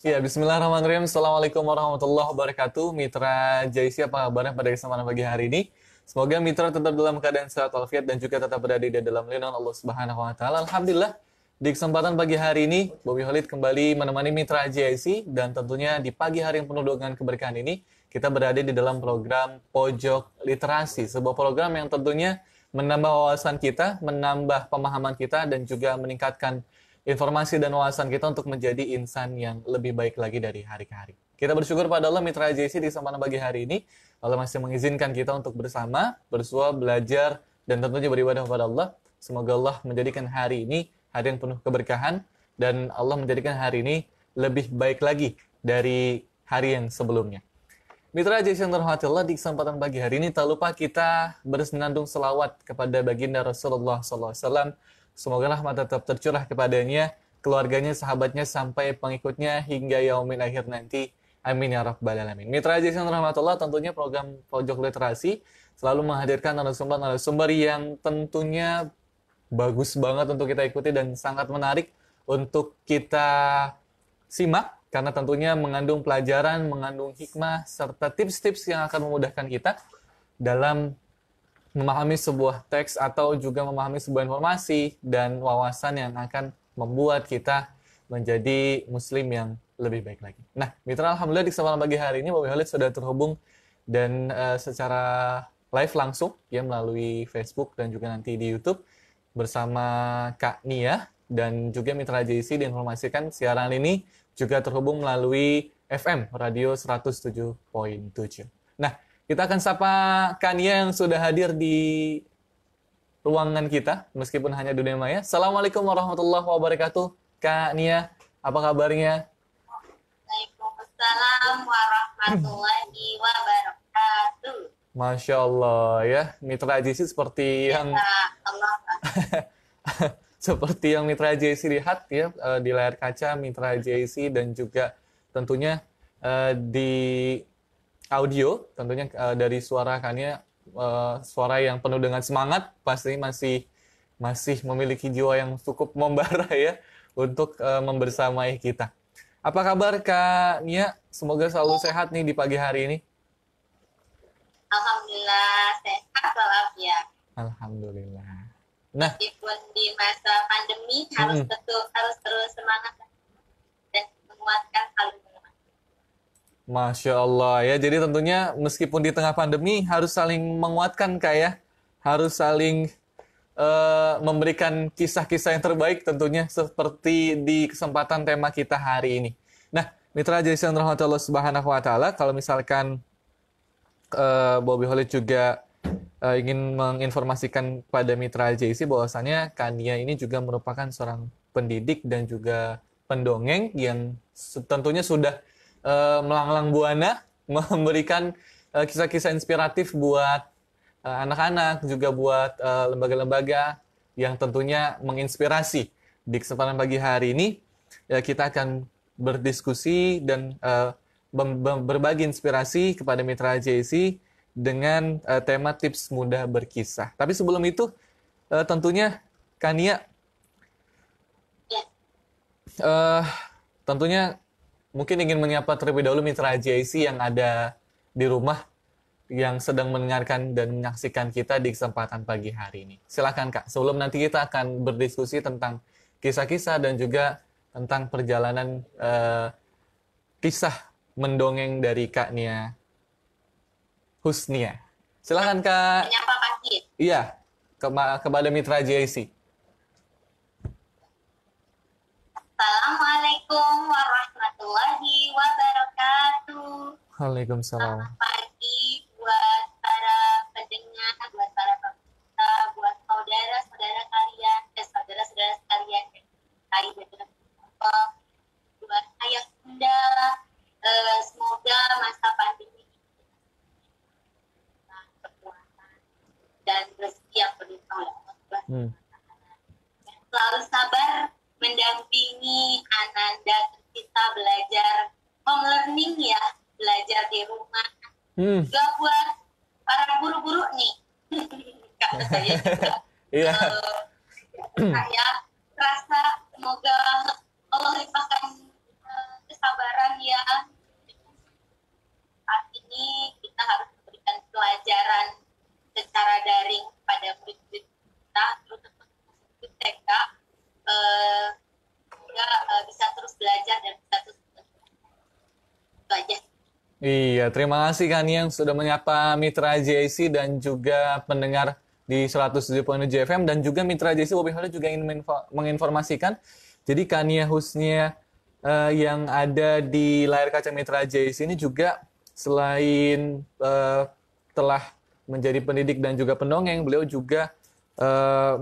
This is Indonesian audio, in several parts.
Ya, Bismillahirrahmanirrahim. Assalamualaikum warahmatullahi wabarakatuh. Mitra JC, apa kabarnya pada kesempatan pagi hari ini? Semoga Mitra tetap dalam keadaan sehat walafiat dan juga tetap berada di dalam lindungan Allah Subhanahu wa taala. Alhamdulillah, di kesempatan pagi hari ini, Bobby Khalid kembali menemani Mitra JC dan tentunya di pagi hari yang penuh dengan keberkahan ini, kita berada di dalam program Pojok Literasi, sebuah program yang tentunya menambah wawasan kita, menambah pemahaman kita dan juga meningkatkan informasi dan wawasan kita untuk menjadi insan yang lebih baik lagi dari hari ke hari. Kita bersyukur pada Allah Mitra JC di kesempatan pagi hari ini. Allah masih mengizinkan kita untuk bersama, bersua, belajar, dan tentunya beribadah kepada Allah. Semoga Allah menjadikan hari ini hari yang penuh keberkahan, dan Allah menjadikan hari ini lebih baik lagi dari hari yang sebelumnya. Mitra JC yang terhormat Allah, di kesempatan pagi hari ini tak lupa kita bersenandung selawat kepada baginda Rasulullah SAW. Semoga rahmat tetap tercurah kepadanya, keluarganya, sahabatnya, sampai pengikutnya hingga yaumil akhir nanti. Amin ya rabbal alamin. Mitra JC yang rahmatullah, tentunya program Pojok Literasi selalu menghadirkan narasumber yang tentunya bagus banget untuk kita ikuti dan sangat menarik untuk kita simak, karena tentunya mengandung pelajaran, mengandung hikmah, serta tips-tips yang akan memudahkan kita dalam memahami sebuah teks atau juga memahami sebuah informasi dan wawasan yang akan membuat kita menjadi muslim yang lebih baik lagi. Nah, Mitra, alhamdulillah di kesempatan pagi hari ini Bobby Khalid sudah terhubung dan secara live langsung ya melalui Facebook dan juga nanti di YouTube bersama Kak Nia, dan juga Mitra JC diinformasikan siaran ini juga terhubung melalui FM Radio 107.7. Nah, kita akan sapa Kak Nia yang sudah hadir di ruangan kita, meskipun hanya dunia maya. Assalamualaikum warahmatullahi wabarakatuh. Kak Nia, apa kabarnya? Waalaikumsalam warahmatullahi wabarakatuh. Masya Allah ya, Mitra JC seperti yang Allah. seperti yang Mitra JC lihat ya di layar kaca Mitra JC, dan juga tentunya di audio, tentunya dari suara Kania, suara yang penuh dengan semangat, pasti masih memiliki jiwa yang cukup membara ya untuk membersamai kita. Apa kabar Kak Nia? Semoga selalu sehat nih di pagi hari ini. Alhamdulillah sehat walafiat. Alhamdulillah. Nah, Meskipun di masa pandemi harus terus semangat dan menguatkan saling menguatkan. Masya Allah ya, jadi tentunya meskipun di tengah pandemi harus saling menguatkan Kak ya, harus saling memberikan kisah-kisah yang terbaik tentunya seperti di kesempatan tema kita hari ini. Nah, Mitra JC yang dirahmati Allah Subhanahu wa taala, kalau misalkan Bobby Khalid juga ingin menginformasikan pada Mitra JC bahwasannya Kania ini juga merupakan seorang pendidik dan juga pendongeng yang tentunya sudah melanglang buana memberikan kisah-kisah inspiratif buat anak-anak, juga buat lembaga-lembaga yang tentunya menginspirasi. Di kesempatan pagi hari ini kita akan berdiskusi dan berbagi inspirasi kepada Mitra JC dengan tema tips mudah berkisah. Tapi sebelum itu tentunya Kania tentunya mungkin ingin menyapa terlebih dahulu Mitra JC yang ada di rumah yang sedang mendengarkan dan menyaksikan kita di kesempatan pagi hari ini. Silakan Kak, sebelum nanti kita akan berdiskusi tentang kisah-kisah dan juga tentang perjalanan kisah mendongeng dari Kak Nia Husnia. Silakan Kak. Menyapa pagi. Iya, kepada Mitra JC. Assalamualaikum warahmatullahi wabarakatuh. Waalaikumsalam. Selamat pagi buat para pendengar, buat para pemirsa, buat saudara-saudara kalian, saudara-saudara sekalian yang hai dengan buat ayah bunda. Semoga masa pandemi ini kekuatan dan rezeki yang berlimpah oleh Allah. Selalu sabar mendampingi Ananda kita belajar home learning ya, belajar di rumah. Juga buat para guru-guru nih, karena saya juga saya rasa semoga Allah limpahkan kesabaran Iya, terima kasih kan yang sudah menyapa Mitra JC dan juga pendengar di 107.7 FM dan juga Mitra JC Bobby Holly juga ingin menginformasikan. Jadi Kania Husnia yang ada di layar kaca Mitra JC ini juga selain telah menjadi pendidik dan juga pendongeng, beliau juga eh,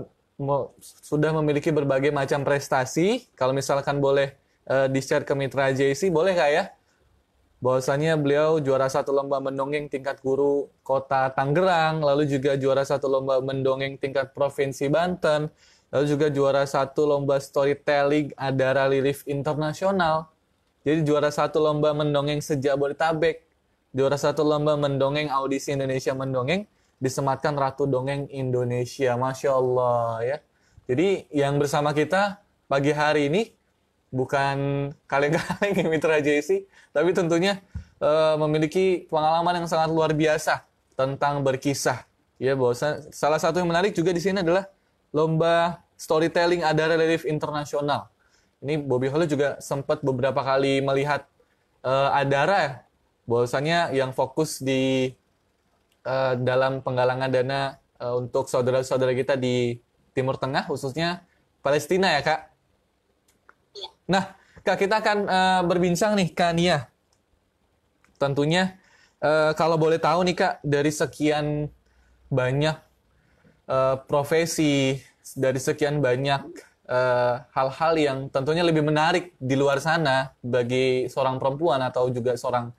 sudah memiliki berbagai macam prestasi. Kalau misalkan boleh di-share ke Mitra JC, boleh nggak ya? Bahwasannya beliau juara satu lomba mendongeng tingkat guru kota Tangerang, lalu juga juara satu lomba mendongeng tingkat provinsi Banten, lalu juga juara satu lomba storytelling Adara Relief Internasional. Jadi juara satu lomba mendongeng sejak Jabodetabek, juara satu lomba mendongeng audisi Indonesia Mendongeng, disematkan Ratu Dongeng Indonesia. Masya Allah ya. Jadi yang bersama kita pagi hari ini bukan kaleng-kaleng Mitra JC, tapi tentunya memiliki pengalaman yang sangat luar biasa tentang berkisah. Ya, bahwa salah satu yang menarik juga di sini adalah lomba storytelling Adara Relief Internasional. Ini Bobby Holly juga sempat beberapa kali melihat Adara ya, bahwasannya yang fokus di dalam penggalangan dana untuk saudara-saudara kita di Timur Tengah, khususnya Palestina ya Kak. Nah, Kak, kita akan berbincang nih, Kak Nia. Tentunya, kalau boleh tahu nih, Kak, dari sekian banyak profesi, dari sekian banyak hal-hal yang tentunya lebih menarik di luar sana bagi seorang perempuan atau juga seorang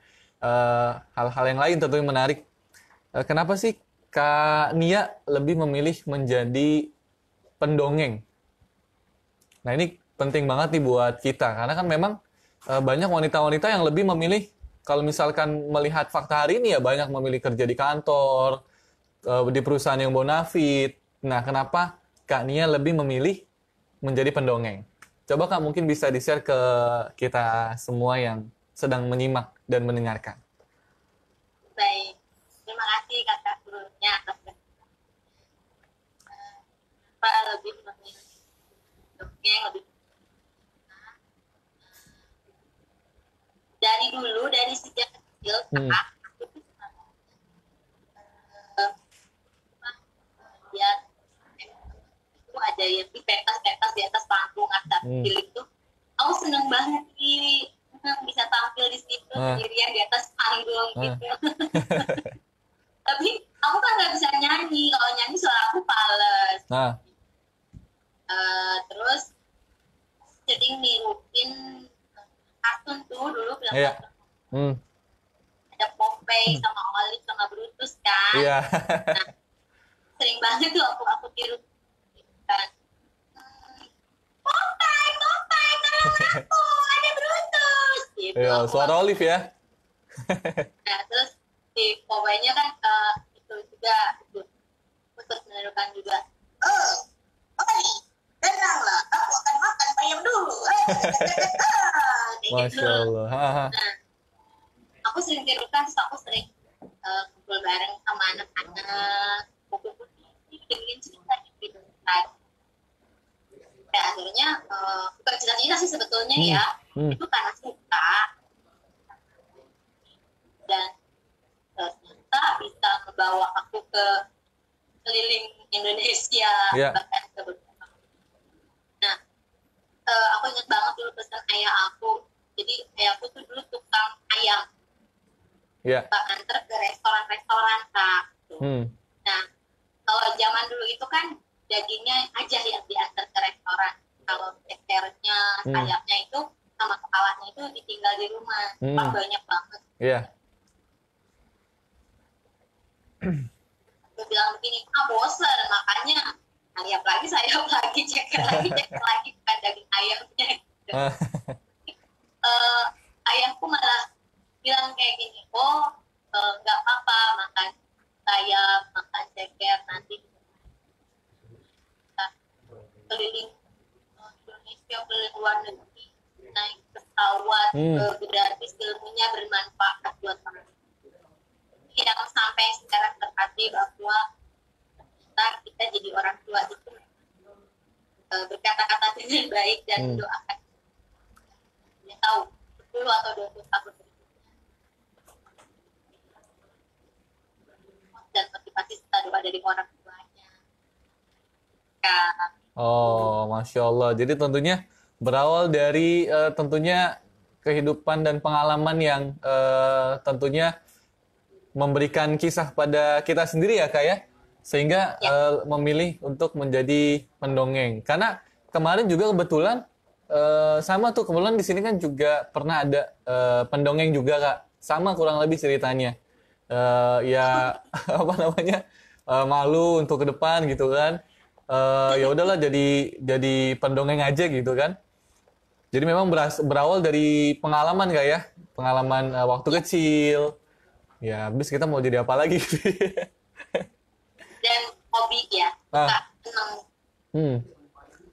hal-hal yang lain tentunya menarik. Kenapa sih Kak Nia lebih memilih menjadi pendongeng? Nah, ini penting banget nih buat kita karena kan memang banyak wanita-wanita yang lebih memilih kalau misalkan melihat fakta hari ini ya banyak memilih kerja di kantor, di perusahaan yang bonafit. Nah, kenapa Kak Nia lebih memilih menjadi pendongeng? Coba Kak mungkin bisa di-share ke kita semua yang sedang menyimak dan mendengarkan. Baik, terima kasih kakak gurunya atas Pak lebih memilih dongeng lebih dari dulu dari sejak kecil kakak lihat itu ada yang di pentas di atas panggung atas cilik tuh aku seneng banget sih bisa tampil di situ sendirian di atas panggung gitu tapi aku kan nggak bisa nyanyi kalau nyanyi suara aku fales terus sering niruin kartun tuh dulu film ada Popeye sama Olive sama Brutus kan nah, sering banget tuh aku tiru kan Popeye tolong aku ada Brutus gitu suara Olive ya nah terus si Popeye-nya kan itu juga untuk menirukan juga Olive tenanglah aku akan makan bayam dulu Masya Allah nah aku sering tirukan terus aku sering kumpul bareng sama anak-anak kumpul bikin cerita gitu kan ya akhirnya bukan cerita sih sebetulnya ya itu karena suka dan ternyata bisa membawa aku ke keliling Indonesia bahkan ke beberapa nah aku ingat banget dulu pesan ayah aku jadi ayahku tuh dulu tukang ayam antar ke restoran-restoran Kak nah kalau zaman dulu itu kan dagingnya aja yang diantar ke restoran kalau cekernya sayapnya itu sama kepalanya itu ditinggal di rumah Pak banyak banget aku bilang begini bosan makanya sayap lagi ceker lagi bukan daging ayamnya gitu. Ayahku malah bilang kayak gini nggak apa-apa makan sayap makan ceker nanti keliling Indonesia keliling luar negeri naik pesawat gratis ilmunya bermanfaat buat kamu yang sampai sekarang terhati bahwa ntar kita jadi orang tua itu berkata-kata dengan baik dan mendoakan dia tahu 10 atau 20 tahun berikutnya dari orang tuanya. Ya. Oh, Masya Allah. Jadi tentunya berawal dari tentunya kehidupan dan pengalaman yang tentunya memberikan kisah pada kita sendiri ya Kak ya. Sehingga memilih untuk menjadi pendongeng. Karena kemarin juga kebetulan sama tuh, kebetulan di sini kan juga pernah ada pendongeng juga Kak. Sama kurang lebih ceritanya. Ya apa namanya? Malu untuk ke depan gitu kan. Ya udahlah jadi pendongeng aja gitu kan. Jadi memang berawal dari pengalaman Kak ya. Pengalaman waktu kecil. Ya, habis kita mau jadi apa lagi gitu. Dan hobi ya, suka senang Hmm,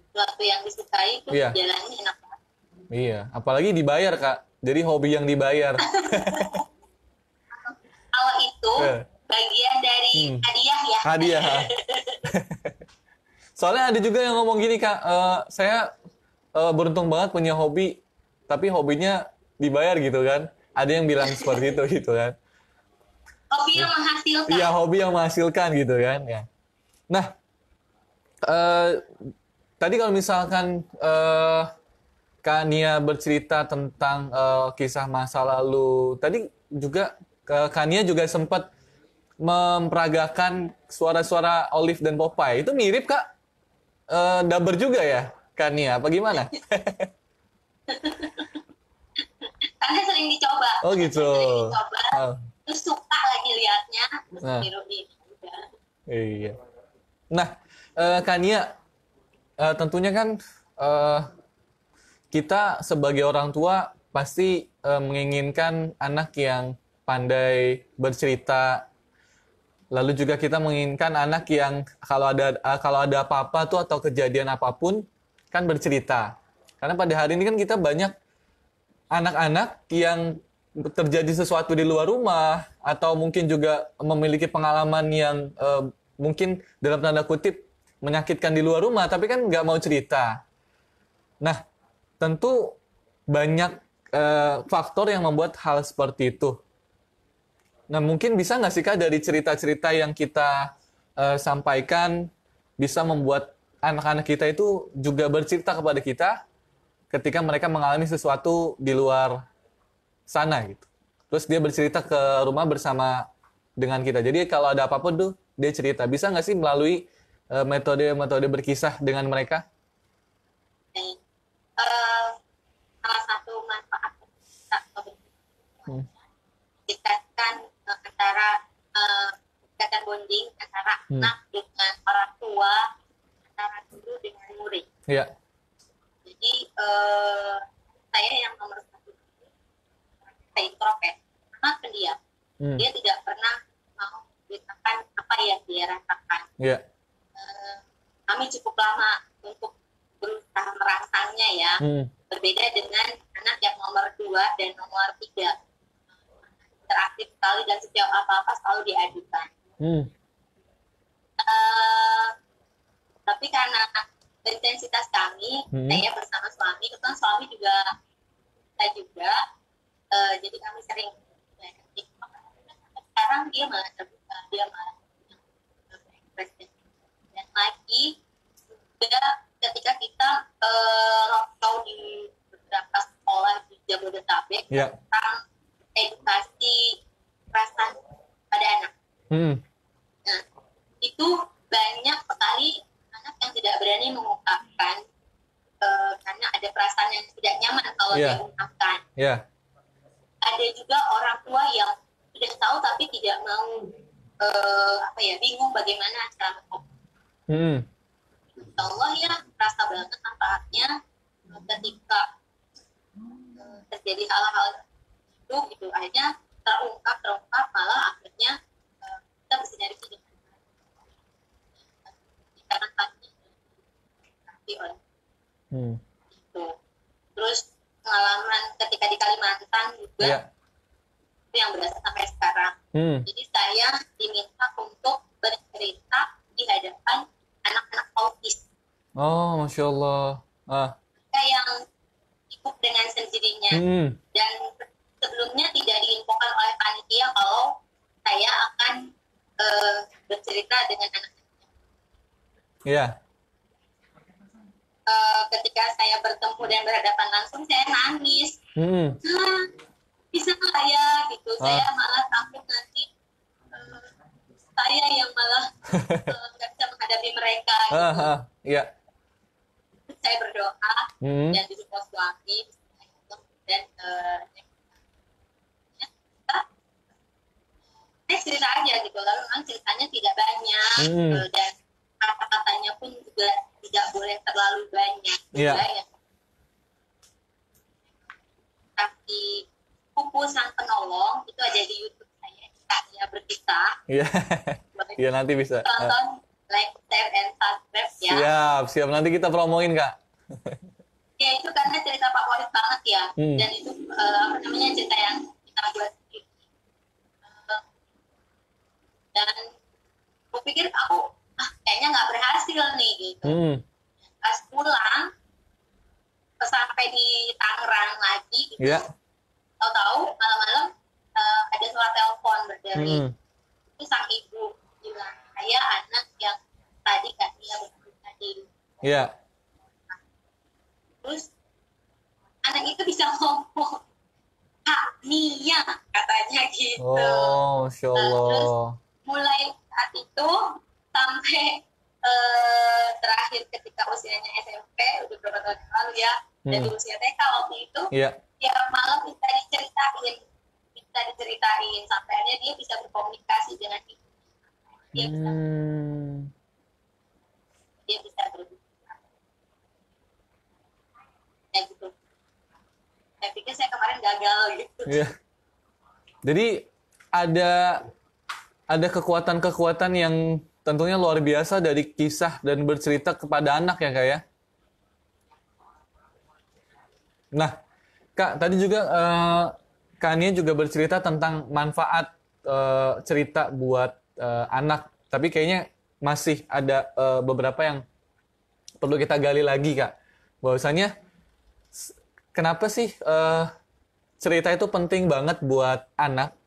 sesuatu yang disukai itu iya, jalannya enak banget. iya. Apalagi dibayar Kak. Jadi hobi yang dibayar. Kalau itu Eh, bagian dari hadiah ya. Hadiah. Soalnya ada juga yang ngomong gini Kak, saya beruntung banget punya hobi, tapi hobinya dibayar gitu kan. Ada yang bilang seperti itu gitu kan. Hobi yang menghasilkan. Iya, hobi yang menghasilkan gitu kan ya. Nah, eh, tadi kalau misalkan Kak Nia bercerita tentang kisah masa lalu, tadi juga Kak Nia juga sempat memperagakan suara-suara Olive dan Popeye. Itu mirip Kak? Dubber juga ya Kak Nia? Apa gimana? Karena sering dicoba. Oh gitu. Sering dicoba. Oh, Terus suka lagi liatnya. Terus nah, tiruin. Udah. iya. Nah, Kak Nia, tentunya kan eh, kita sebagai orang tua pasti menginginkan anak yang pandai bercerita. Lalu juga kita menginginkan anak yang kalau ada apa-apa tuh atau kejadian apapun kan bercerita. Karena pada hari ini kan kita banyak anak-anak yang terjadi sesuatu di luar rumah atau mungkin juga memiliki pengalaman yang mungkin dalam tanda kutip menyakitkan di luar rumah, tapi kan nggak mau cerita. Nah, tentu banyak faktor yang membuat hal seperti itu. Nah, mungkin bisa nggak sih Kak dari cerita-cerita yang kita sampaikan bisa membuat anak-anak kita itu juga bercerita kepada kita ketika mereka mengalami sesuatu di luar sana gitu. Terus dia bercerita ke rumah bersama dengan kita. Jadi kalau ada apapun tuh dia cerita. Bisa nggak sih melalui metode-metode berkisah dengan mereka? Nih, salah satu manfaat kita dekatkan antara dekatkan bonding antara anak dengan orang tua, antara guru dengan murid. Iya. Jadi saya yang nomor satu, saya introvert, anak pendiam. Dia tidak pernah mau menceritakan apa yang dia rasakan. Iya. Kami cukup lama untuk berusaha merangsangnya ya. Berbeda dengan anak yang nomor 2 dan nomor 3. Interaktif sekali dan setiap apa-apa selalu diadukan. Tapi karena intensitas kami, saya bersama suami, kebetulan suami juga kita juga, jadi kami sering sekarang dia malah terbuka, dia malah berekspresi. Dan lagi juga ketika kita roadshow di beberapa sekolah di Jabodetabek tentang edukasi perasaan pada anak. Nah, itu banyak sekali anak yang tidak berani mengungkapkan karena ada perasaan yang tidak nyaman kalau diungkapkan. Ada juga orang tua yang sudah tahu tapi tidak mau bingung bagaimana cara mengungkapkan. Insya Allah ya rasa banget manfaatnya ketika terjadi hal-hal itu gitu akhirnya terungkap malah akhirnya kita bersinergi dengan karena tadi oleh itu. Terus pengalaman ketika di Kalimantan juga itu yang berasa sampai sekarang. Jadi saya diminta untuk bercerita di hadapan anak-anak autis. Oh, Masya Allah. Yang ikut dengan sendirinya. Dan sebelumnya tidak diinfokan oleh panitia kalau saya akan bercerita dengan anak. Iya. Ketika saya bertemu dan berhadapan langsung, saya nangis. Bisa nggak ya gitu? Saya malah takut nanti saya yang malah nggak bisa menghadapi mereka. Gitu. Iya. Saya berdoa dan disupport suami dan saya cerita aja gitu. Lalu memang ceritanya tidak banyak dan kata-katanya pun juga tidak boleh terlalu banyak. Iya. Ya. Tapi Kuku Sang Penolong itu ada di YouTube saya, Kaknya Berkisah. Iya. Iya, nanti bisa. Tonton, like, share, and subscribe Siap, ya. siap. Nanti kita promoin, Kak. Ya itu karena cerita favorit banget ya. Dan itu cerita yang kita buat sendiri. Dan aku pikir aku kayaknya nggak berhasil nih gitu. Pas pulang sampai di Tangerang lagi gitu. Yeah. Tahu-tahu malam-malam ada suara telepon berderi. Itu sang ibu bilang, saya anak yang tadi Kak Nia bersama tadi. Iya. Terus anak itu bisa ngomong, Kak Nia katanya gitu. Oh, Masya Allah. Terus mulai saat itu sampai terakhir ketika usianya SMP, udah berapa tahun yang lalu ya, dari usia TK waktu itu, tiap malam bisa diceritain, sampai akhirnya dia bisa berkomunikasi dengan ibu. Dia bisa berbicara. Ya gitu. Saya pikir saya kemarin gagal gitu. Iya. Jadi ada kekuatan-kekuatan yang tentunya luar biasa dari kisah dan bercerita kepada anak ya, Kak ya. Nah, Kak, tadi juga Kak Nia juga bercerita tentang manfaat cerita buat anak. Tapi kayaknya masih ada beberapa yang perlu kita gali lagi, Kak. Bahwasanya kenapa sih cerita itu penting banget buat anak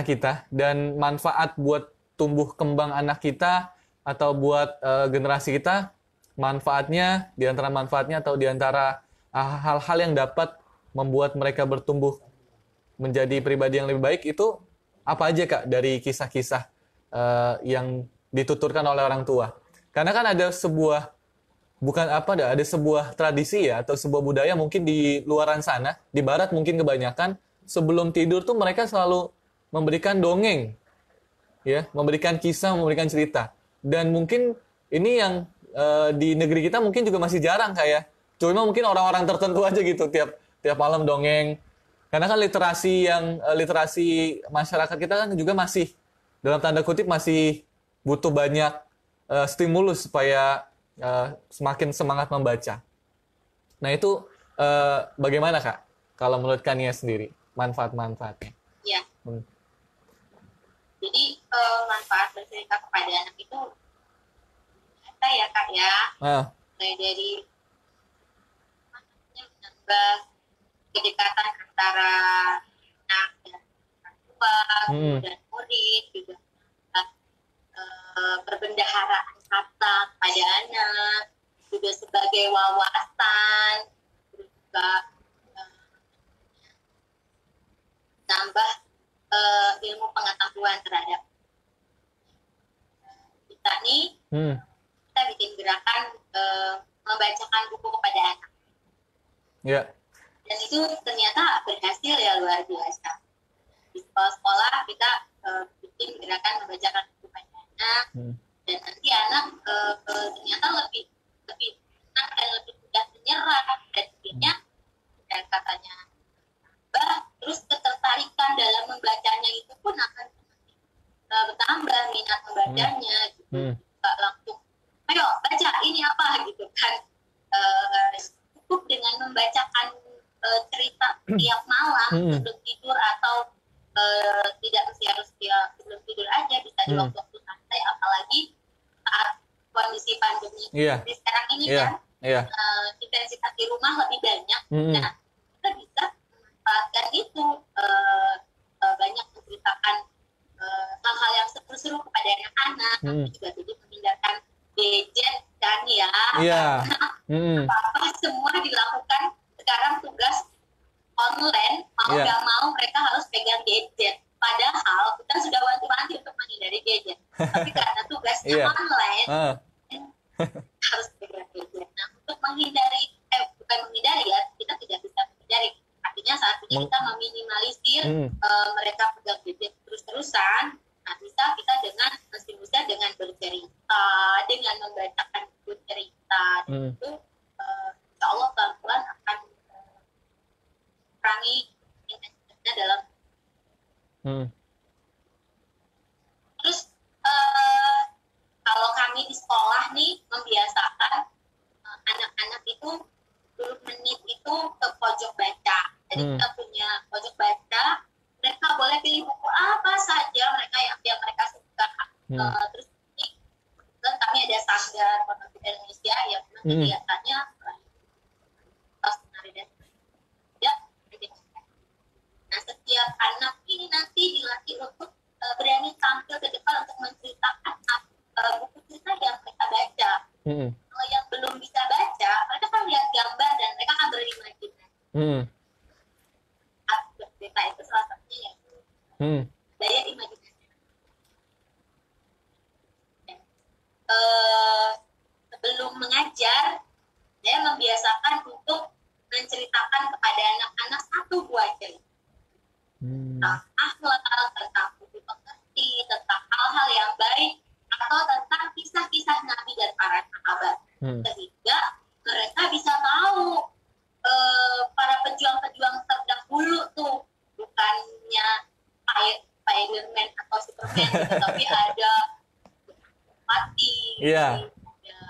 kita, dan manfaat buat tumbuh kembang anak kita atau buat generasi kita, manfaatnya, diantara manfaatnya atau diantara hal-hal yang dapat membuat mereka bertumbuh menjadi pribadi yang lebih baik itu apa aja, Kak, dari kisah-kisah yang dituturkan oleh orang tua? Karena kan ada sebuah ada sebuah tradisi ya atau sebuah budaya mungkin di luaran sana, di barat mungkin kebanyakan sebelum tidur tuh mereka selalu memberikan dongeng, ya, memberikan kisah, memberikan cerita. Dan mungkin ini yang di negeri kita mungkin juga masih jarang kayak. Cuma mungkin orang-orang tertentu aja gitu tiap malam dongeng. Karena kan literasi masyarakat kita kan juga masih dalam tanda kutip masih butuh banyak stimulus supaya semakin semangat membaca. Nah itu bagaimana, Kak? Kalau menurut Kania sendiri manfaat-manfaatnya? Ya. Jadi manfaat bercerita kepada anak itu apa ya, Kak ya? Mulai dari menambah kedekatan antara anak dan orang tua, dan murid, juga perbendaharaan kata pada anak, juga sebagai wawasan, juga nambah ilmu pengetahuan terhadap kita nih. Kita bikin gerakan membacakan buku kepada anak. Yeah. Dan itu ternyata berhasil ya, luar biasa. Di sekolah kita bikin gerakan membacakan buku kepada anak, dan nanti anak ternyata lebih enak dan lebih mudah menyerap, dan akhirnya dan katanya terus ketertarikan dalam membacanya itu pun akan bertambah minat membacanya gitu. Gak langsung ayo baca ini apa gitu kan, cukup dengan membacakan cerita tiap malam sebelum tidur, atau tidak mesti harus sebelum tidur aja, bisa di waktu-waktu santai, apalagi saat kondisi pandemi sekarang ini kan intensitas di rumah lebih banyak. Nah, kita bisa memanfaatkan itu, banyak menceritakan hal-hal anak, tapi juga jadi menghindarkan gadget kan ya. Iya. Apa semua dilakukan sekarang tugas online, mau nggak mau mereka harus pegang gadget. Padahal kita sudah wanti-wanti untuk menghindari gadget, tapi karena tugasnya online harus pegang gadget. Nah, untuk menghindari, bukan menghindari ya, kita tidak bisa menghindari. Artinya saat ini kita meminimalisir mereka pegang gadget terus-terusan. Nah, bisa kita masih bisa dengan bercerita, dengan membacakan buku cerita, itu insya Allah pelan-pelan akan kurangi intensitasnya dalam. Terus kalau kami di sekolah nih membiasakan anak-anak itu 10 menit itu ke pojok baca. Jadi kita punya pojok baca, mereka boleh pilih buku apa saja mereka yang mereka suka. Terus dan kami ada Sanggar Pornografi Indonesia yang memang kegiatannya nah, setiap anak ini nanti dilatih untuk berani tampil ke depan untuk menceritakan buku cerita yang mereka baca. Kalau yang belum bisa baca, mereka kan lihat gambar dan mereka kan berimajinasi. Cerita itu salah satunya ya. Daya imajinasi. Sebelum mengajar, saya membiasakan untuk menceritakan kepada anak-anak satu buah cerita. Tentang akhlak, tentang budi pekerti, tentang hal-hal yang baik, atau tentang kisah-kisah Nabi dan para sahabat. Sehingga mereka bisa tahu para pejuang-pejuang terdahulu tuh bukannya Spiderman atau Superman gitu, tapi ada Mati, ada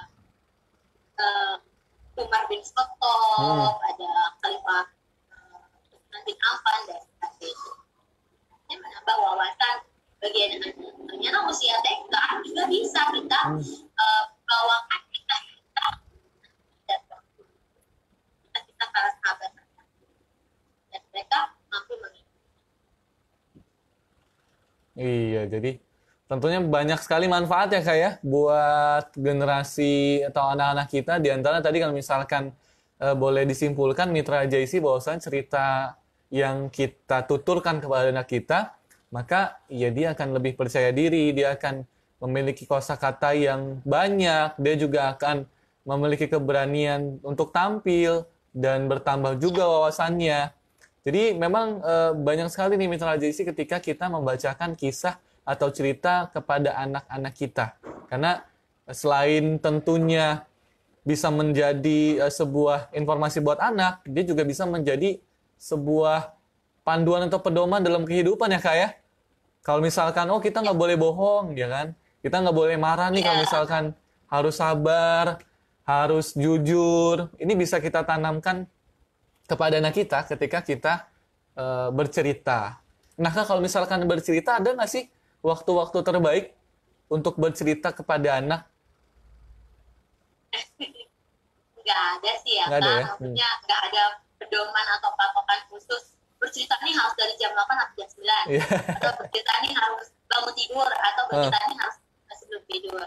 Umar bin Khattab, ada Khalifah bin Affan dan sebagainya. Ini menambah wawasan bagi anak-anak. Ternyata usia TK juga bisa kita bawakan kita para sahabat dan mereka mampu mengikuti. Iya, jadi tentunya banyak sekali manfaat ya Kak ya buat generasi atau anak-anak kita. Di antara tadi kalau misalkan boleh disimpulkan Mitra JC bahwasannya cerita yang kita tuturkan kepada anak kita, maka ya dia akan lebih percaya diri, dia akan memiliki kosakata yang banyak, dia juga akan memiliki keberanian untuk tampil dan bertambah juga wawasannya. Jadi memang banyak sekali nih Mitra JC ketika kita membacakan kisah atau cerita kepada anak-anak kita. Karena selain tentunya bisa menjadi sebuah informasi buat anak, dia juga bisa menjadi sebuah panduan atau pedoman dalam kehidupan ya Kak ya. Kalau misalkan, kita nggak boleh bohong, ya kan? Kita nggak boleh marah nih kalau misalkan harus sabar, harus jujur. Ini bisa kita tanamkan kepada anak kita ketika kita bercerita. Nah Kak, kalau misalkan bercerita, ada nggak sih waktu-waktu terbaik untuk bercerita kepada anak? Nggak ada sih ya, Kak. Maksudnya nggak ada pedoman atau patokan khusus. Bercerita ini harus dari jam 8 atau jam 9. Atau bercerita ini harus bangun tidur. Atau bercerita ini harus sebelum tidur.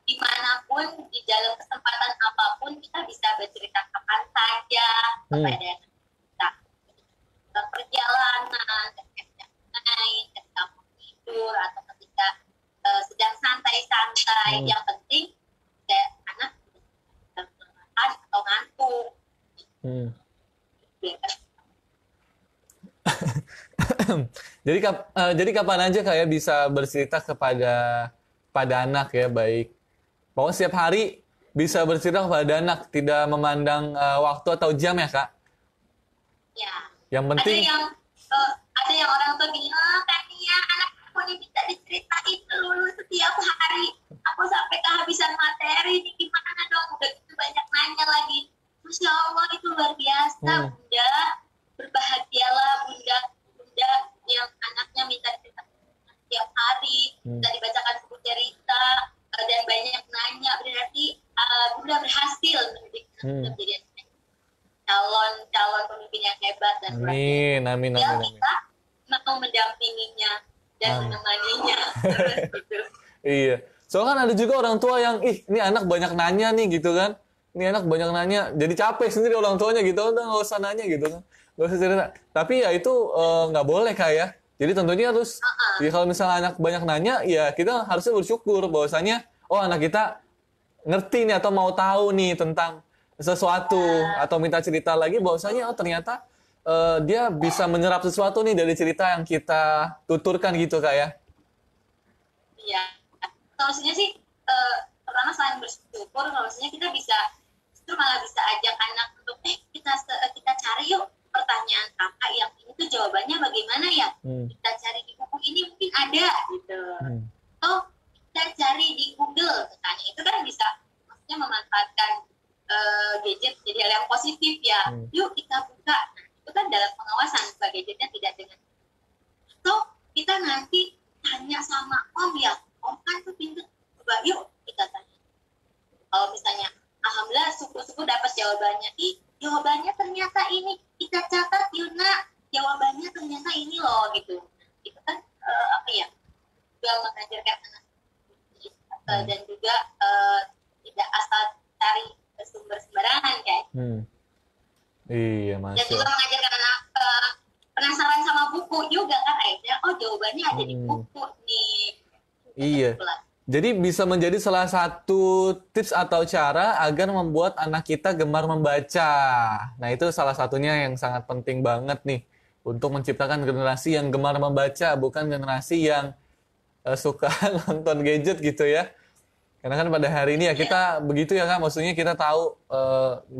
Dimanapun, di dalam kesempatan apapun, kita bisa bercerita kapan saja kepada kita. Perjalanan, ketika main, ketika mau tidur, atau ketika sedang santai-santai. Yang penting, kayak anak makan atau ngantuk. Jadi kapan aja kayak bisa bercerita kepada anak ya, baik. Pokoknya setiap hari bisa bercerita kepada anak, tidak memandang waktu atau jam ya Kak. Ya. Yang penting. Ada yang orang tua bilang, Tania, anak aku nih minta diceritain dulu setiap hari. Aku sampai kehabisan materi, nih gimana dong? Udah gitu banyak nanya lagi. Masya Allah, itu luar biasa, Bunda. Berbahagialah Bunda yang anaknya minta diceritakan setiap hari, minta dibacakan buku cerita, dan banyak nanya. Berarti Bunda berhasil menjadi calon pemimpin yang hebat dan amin. Kita mau mendampinginya dan menemaninya terus gitu. Iya. Soalnya kan ada juga orang tua yang, ini anak banyak nanya nih gitu kan. Ini anak banyak nanya, jadi capek sendiri orang tuanya gitu. Udah nggak usah nanya gitu kan. Nggak usah cerita. Tapi ya itu nggak boleh Kak ya. Jadi tentunya harus, ya kalau misalnya anak banyak nanya, ya kita harusnya bersyukur bahwasanya, oh anak kita ngerti nih atau mau tahu nih tentang sesuatu. Atau minta cerita lagi bahwasanya, oh ternyata dia bisa menyerap sesuatu nih dari cerita yang kita tuturkan gitu Kak ya. Iya. Solusinya sih pertama selain bersyukur, solusinya kita bisa justru malah bisa ajak anak untuk kita cari yuk pertanyaan kakak yang ini tuh jawabannya bagaimana ya. Kita cari di buku ini mungkin ada gitu. Atau kita cari di Google katanya. Itu kan bisa maksudnya memanfaatkan gadget jadi hal yang positif ya. Yuk kita buka. Nah, itu kan dalam pengawasan supaya gadgetnya tidak dengan. Atau kita nanti tanya sama om ya, om kan tuh pinter, coba yuk kita tanya. Kalau misalnya alhamdulillah suku-suku dapat jawabannya, jawabannya ternyata ini, kita catat Yuna, jawabannya ternyata ini loh gitu. Itu kan juga mengajarkan anak dan juga tidak asal cari sumber sembarangan kan. Iya, dan juga mengajarkan anak penasaran sama buku juga kan, akhirnya jawabannya ada di buku nih. Iya. Jadi bisa menjadi salah satu tips atau cara agar membuat anak kita gemar membaca. Nah, itu salah satunya yang sangat penting banget nih untuk menciptakan generasi yang gemar membaca, bukan generasi yang suka nonton gadget gitu ya. Karena kan pada hari ini ya kita begitu ya Kak, maksudnya kita tahu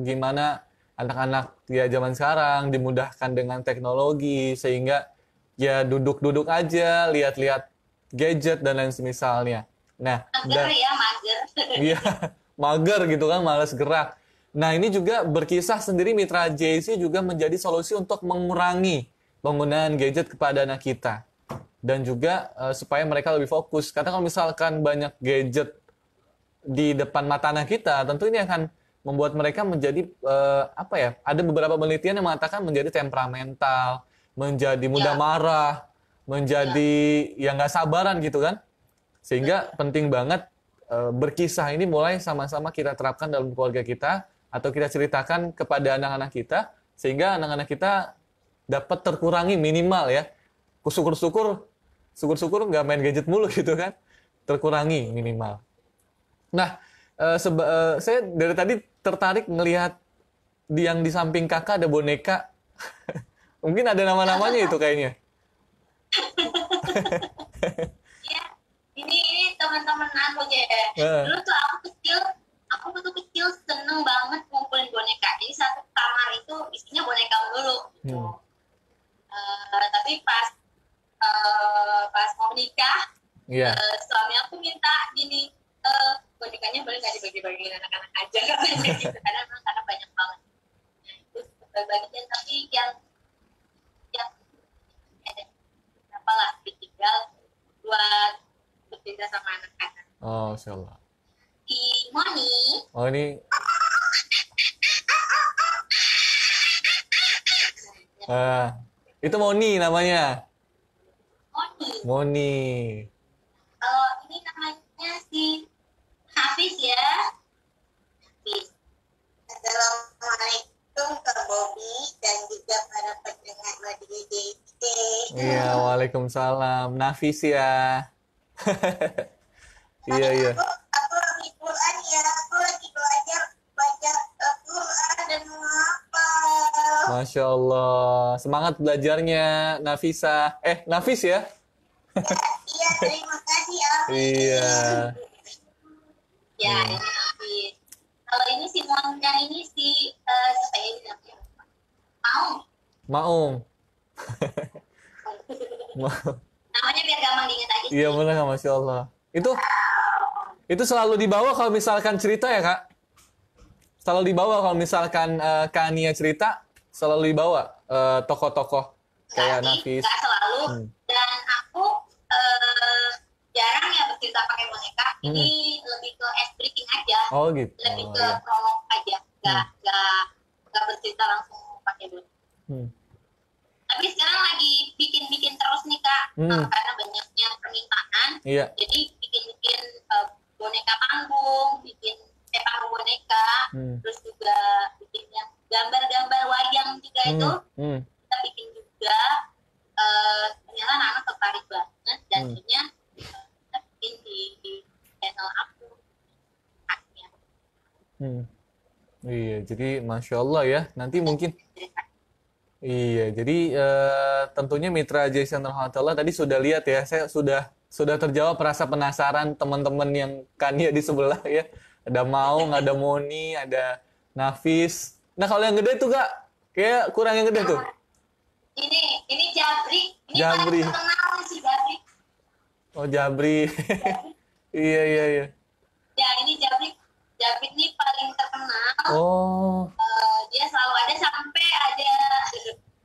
gimana anak-anak ya zaman sekarang dimudahkan dengan teknologi sehingga ya duduk-duduk aja, lihat-lihat gadget dan lain semisalnya. Nah, mager. Iya, mager gitu kan, malas gerak. Nah, ini juga berkisah sendiri Mitra JC juga menjadi solusi untuk mengurangi penggunaan gadget kepada anak kita. Dan juga supaya mereka lebih fokus. Karena kalau misalkan banyak gadget di depan mata anak kita, tentu ini akan membuat mereka menjadi ada beberapa penelitian yang mengatakan menjadi temperamental, menjadi mudah marah, menjadi yang nggak sabaran gitu kan. Sehingga penting banget berkisah ini mulai sama-sama kita terapkan dalam keluarga kita atau kita ceritakan kepada anak-anak kita sehingga anak-anak kita dapat terkurangi minimal ya. Syukur-syukur nggak main gadget mulu gitu kan. Terkurangi minimal. Nah, saya dari tadi tertarik ngelihat yang di samping kakak ada boneka. Mungkin ada nama-namanya itu kayaknya. Ini teman-teman aku aja. Dulu tuh aku tuh kecil seneng banget ngumpulin boneka. Jadi satu kamar itu isinya boneka dulu. Tapi pas mau menikah, suami aku minta gini, bonekanya boleh nggak dibagi-bagiin anak-anak aja gitu. Karena banyak banget. Nah, itu bagian tapi yang apalah ditinggal buat berbeda sama anak-anak. Oh, Masya Allah. Di Moni. Oh, ini. Itu Moni namanya. Moni. Ini namanya si Hafiz ya. Hafiz. Assalamualaikum Kak Bobby dan juga para pendengar Radio JT. Iya, waalaikumsalam. Nafis ya. Iya. Aku lagi Quran ya. Aku lagi belajar baca Quran dan menghafal. Masya Allah. Semangat belajarnya, Nafisa. Nafis ya? Iya, terima kasih Alfi. Iya. Ya, ini Alfi. Kalau ini si Monnya ini si siapa ya namanya? Maung. Namanya biar gampang diingat aja sih. Iya benar, Masya Allah. Itu selalu dibawa kalau misalkan cerita ya Kak? Selalu dibawa kalau misalkan Kak Nia cerita, selalu dibawa tokoh-tokoh kayak Nafis. Nggak selalu. Dan aku jarang ya bercerita pakai boneka. Ini lebih ke ice breaking aja. Oh gitu. Lebih ke prolog aja. Nggak bercerita langsung pakai boneka. Tapi sekarang lagi bikin terus nih Kak, karena banyaknya permintaan. Iya. Jadi bikin patung, bikin patung boneka, terus juga bikin yang gambar-gambar wayang juga itu kita bikin juga. Ternyata anak tertarik banget dan akhirnya kita bikin di channel aku. Iya, jadi Masya Allah ya. Nanti mungkin iya, jadi tentunya Mitra Jason Rahmatullah tadi sudah lihat ya, saya sudah terjawab rasa penasaran teman-teman yang Kania di sebelah ya. Ada Maung, ada Moni, ada Nafis. Nah kalau yang gede tuh Kak, kayak kurang yang gede tuh. Ini Jabri, ini Jabri. paling terkenal sih Jabri. Oh Jabri. Iya. Ya ini Jabri ini paling terkenal. Oh. Dia selalu ada sampai ada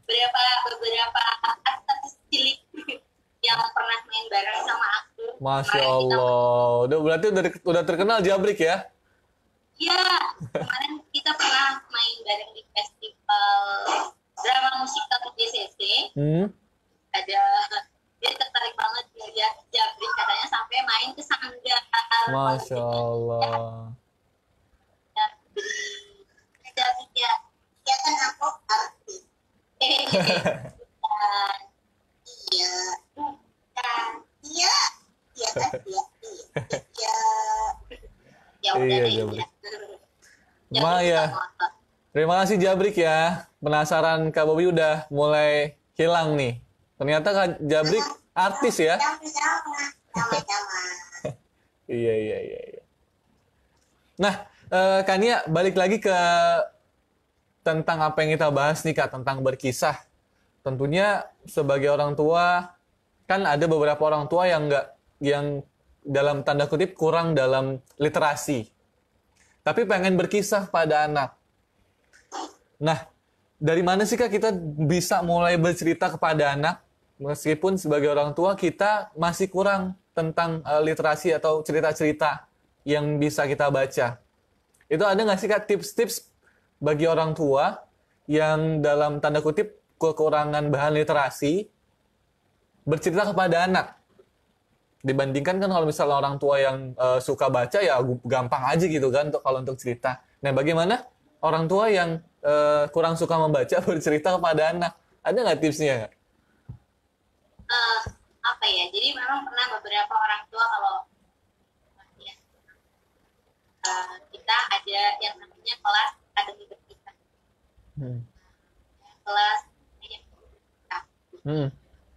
beberapa artis cilik yang pernah main bareng sama aku. Masya Allah. Berarti udah terkenal Jabrik ya? Iya. Kemarin kita pernah main bareng di festival drama musikal JCC. Ada dia tertarik banget lihat Jabrik, katanya sampai main ke Sanggar. Masya Allah. Ya kan aku artis. Iya, Jabrik. Maya. Terima kasih Jabrik ya. Penasaran Kak Bobi udah mulai hilang nih. Ternyata Kak Jabrik artis ya. Iya. Nah, Kania balik lagi ke tentang apa yang kita bahas nih Kak, tentang berkisah. Tentunya sebagai orang tua kan ada beberapa orang tua yang dalam tanda kutip kurang dalam literasi. Tapi pengen berkisah pada anak. Nah, dari mana sih Kak kita bisa mulai bercerita kepada anak meskipun sebagai orang tua kita masih kurang tentang literasi atau cerita-cerita yang bisa kita baca. Itu ada nggak sih Kak tips-tips bagi orang tua yang dalam tanda kutip kekurangan bahan literasi bercerita kepada anak? Dibandingkan kan kalau misalnya orang tua yang suka baca ya gampang aja gitu kan untuk cerita. Nah bagaimana orang tua yang kurang suka membaca bercerita kepada anak? Ada nggak tipsnya? Apa ya? Jadi memang pernah beberapa orang tua kalau kita ada yang namanya kelas akademi berkisah. Kelas yang berkisah.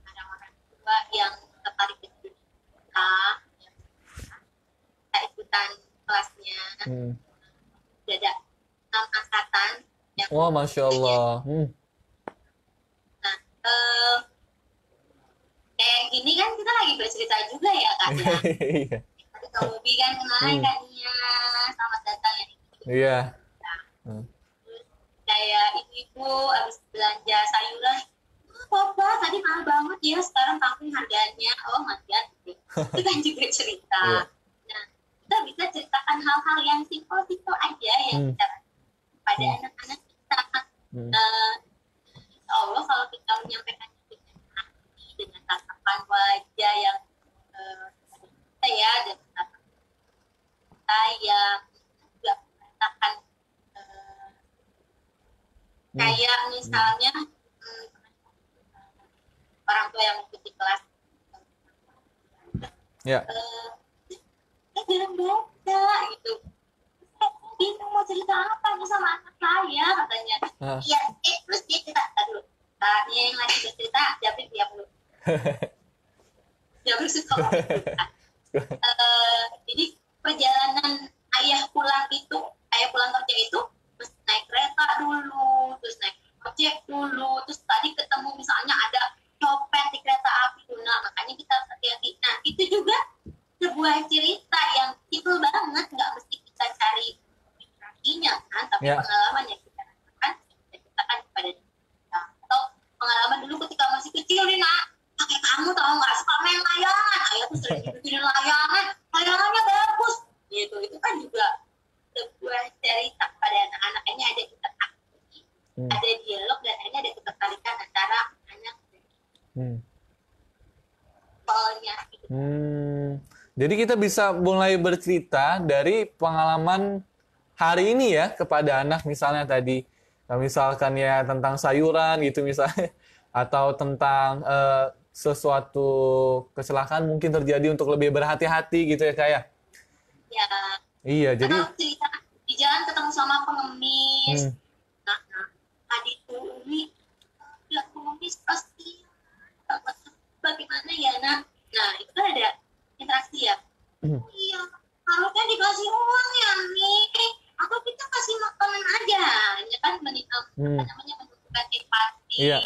Ada orang tua yang tertarik dengan kita ikutan kelasnya. Sudah ada 6 angkatan yang Masya Allah. Nah, kayak gini kan kita lagi bercerita juga ya Kak ya. Tadi Kak Bobi kan kenalin Kak Nia, selamat datang ya. Iya. Terus kayak ibu habis belanja sayuran, Papa tadi mahal banget ya, sekarang tanggung harganya. Oh manjat, itu kan juga cerita. Nah, kita bisa ceritakan hal-hal yang simpel-simpel aja yang kita pada anak-anak kita. Insya Allah kalau kita menyampaikan dengan hati, dengan tatapan wajah yang kita ya, dan tatapan kita yang juga mengatakan kayak misalnya orang tua yang mengikuti kelas jarang baca gitu, bingung mau cerita apa nih sama anak saya katanya. Iya, terus dia cerita dulu. Ini yang lagi bercerita Jabrik dia dulu. Jabrik suka cerita. Jadi perjalanan ayah pulang kerja itu mesti naik kereta dulu, terus naik ojek dulu, terus tadi ketemu misalnya ada copet di kereta api dulu. Nah, makanya kita hati-hati. Nah, itu juga sebuah cerita yang simpel banget, nggak mesti kita cari literasinya kan, tapi pengalaman yang kita rasakan kita ceritakan kepada kita. Atau pengalaman dulu ketika masih kecil nih nak, kakek kamu tahu nggak suka main layangan, ayah tuh sering bikinin layangannya bagus gitu. Itu kan juga sebuah cerita kepada anak-anak. Ini ada interaksi, ada dialog, dan ini ada ketertarikan antara anak dan polnya gitu. Jadi kita bisa mulai bercerita dari pengalaman hari ini ya kepada anak, misalnya tadi misalkan ya tentang sayuran gitu misalnya, atau tentang sesuatu kecelakaan mungkin terjadi untuk lebih berhati-hati gitu ya kayak. Ya, Iya, jadi atau cerita di jalan ketemu sama pengemis. hmm, Nah, adikku ini bilang pengemis pasti bagaimana ya nak. Nah, itu kan ada interaksi ya. Oh, iya, harusnya dikasih uang ya nih, atau kita kasih makanan aja, ya kan namanya menunjukkan empati iya,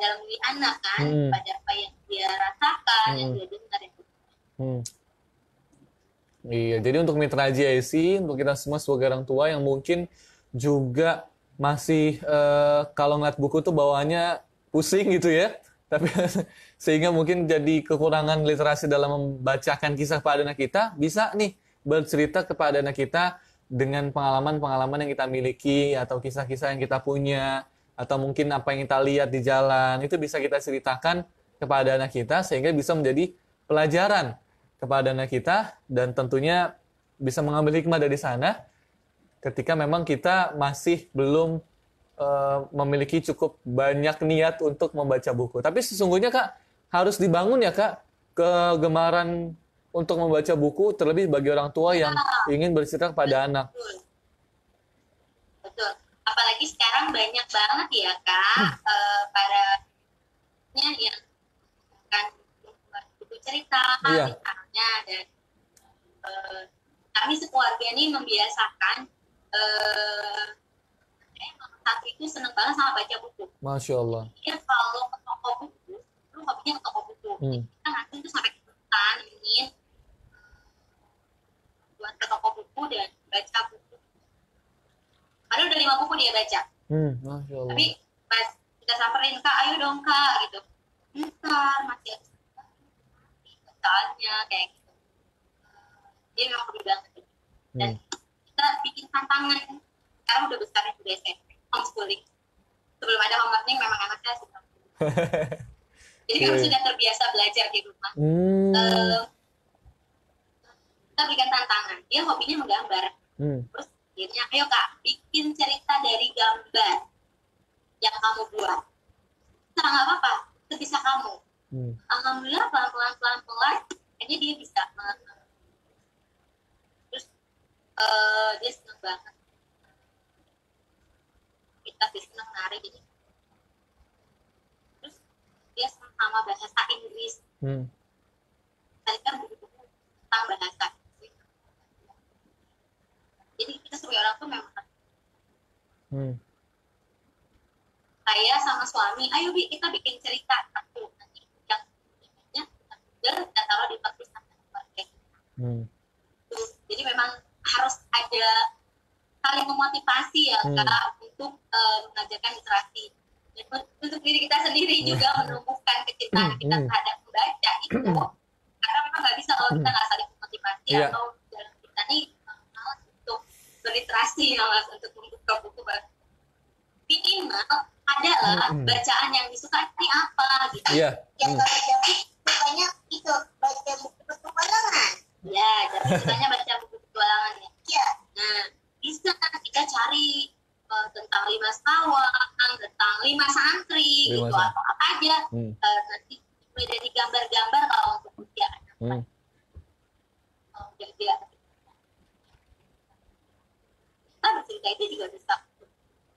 dalam diri anak kan pada apa yang dia rasakan, yang dia dengar itu. Iya, jadi untuk Mitra JIC, untuk kita semua sebagai orang tua yang mungkin juga masih kalau ngeliat buku tuh bawaannya pusing gitu ya, tapi sehingga mungkin jadi kekurangan literasi dalam membacakan kisah kepada anak kita, bisa nih bercerita kepada anak kita dengan pengalaman-pengalaman yang kita miliki atau kisah-kisah yang kita punya atau mungkin apa yang kita lihat di jalan itu bisa kita ceritakan kepada anak kita sehingga bisa menjadi pelajaran kepada anak kita dan tentunya bisa mengambil hikmah dari sana ketika memang kita masih belum memiliki cukup banyak niat untuk membaca buku. Tapi sesungguhnya Kak, harus dibangun ya Kak, kegemaran untuk membaca buku, terlebih bagi orang tua yang ingin bercerita kepada anak. Betul. Betul. Apalagi sekarang banyak banget ya Kak, para yang kan buku cerita misalnya, dan kami sekeluarga ini membiasakan satu itu seneng banget sama baca buku. Masya Allah. Dia kalau ke toko buku, lu hobinya ke toko buku. Kita nanti itu sampai kesulitan ingin buat ke toko buku dan baca buku. Padahal udah 5 buku dia baca. Masya Allah. Tapi pas kita samperin, Kak, ayo dong Kak, gitu. Bentar, masih ada bacanya kayak gitu. Dia memang hobi banget. Dan kita bikin tantangan. Sekarang udah besar juga SMP. Homeschooling. Sebelum ada home learning memang anaknya suka. Jadi kami sudah terbiasa belajar di rumah. Kita berikan tantangan. Dia hobinya menggambar. Terus akhirnya, ayo Kak, bikin cerita dari gambar yang kamu buat. Nah, nggak apa-apa, sebisa kamu. Alhamdulillah pelan-pelan, akhirnya dia bisa. Terus dia senang banget. Kita bisa menarik ini. Terus dia sama bahasa Inggris. Tadi kan buku-buku tentang bahasa. Jadi kita sebagai orang tuh memang saya sama suami, ayo Bi, kita bikin cerita satu nanti yang kita taruh di perpustakaan keluarga. Jadi memang harus ada saling memotivasi ya Kak untuk mengajarkan literasi. Dan untuk diri kita sendiri juga menumbuhkan kecintaan kita terhadap membaca itu. Karena memang nggak bisa kalau kita nggak saling memotivasi atau dalam kita nih malas untuk berliterasi, malas untuk membuka buku baru. Minimal adalah bacaan yang disukai apa gitu. Yang nggak baca buku sukanya itu baca buku petualangan. Ya, jadi sukanya baca buku petualangan ya. Iya. Nah, bisa kita cari tentang 5 sawang, tentang 5 santri, gitu, atau apa aja. Nanti mulai dari gambar-gambar kalau untuk usia anak. Kita bercerita itu juga bisa untuk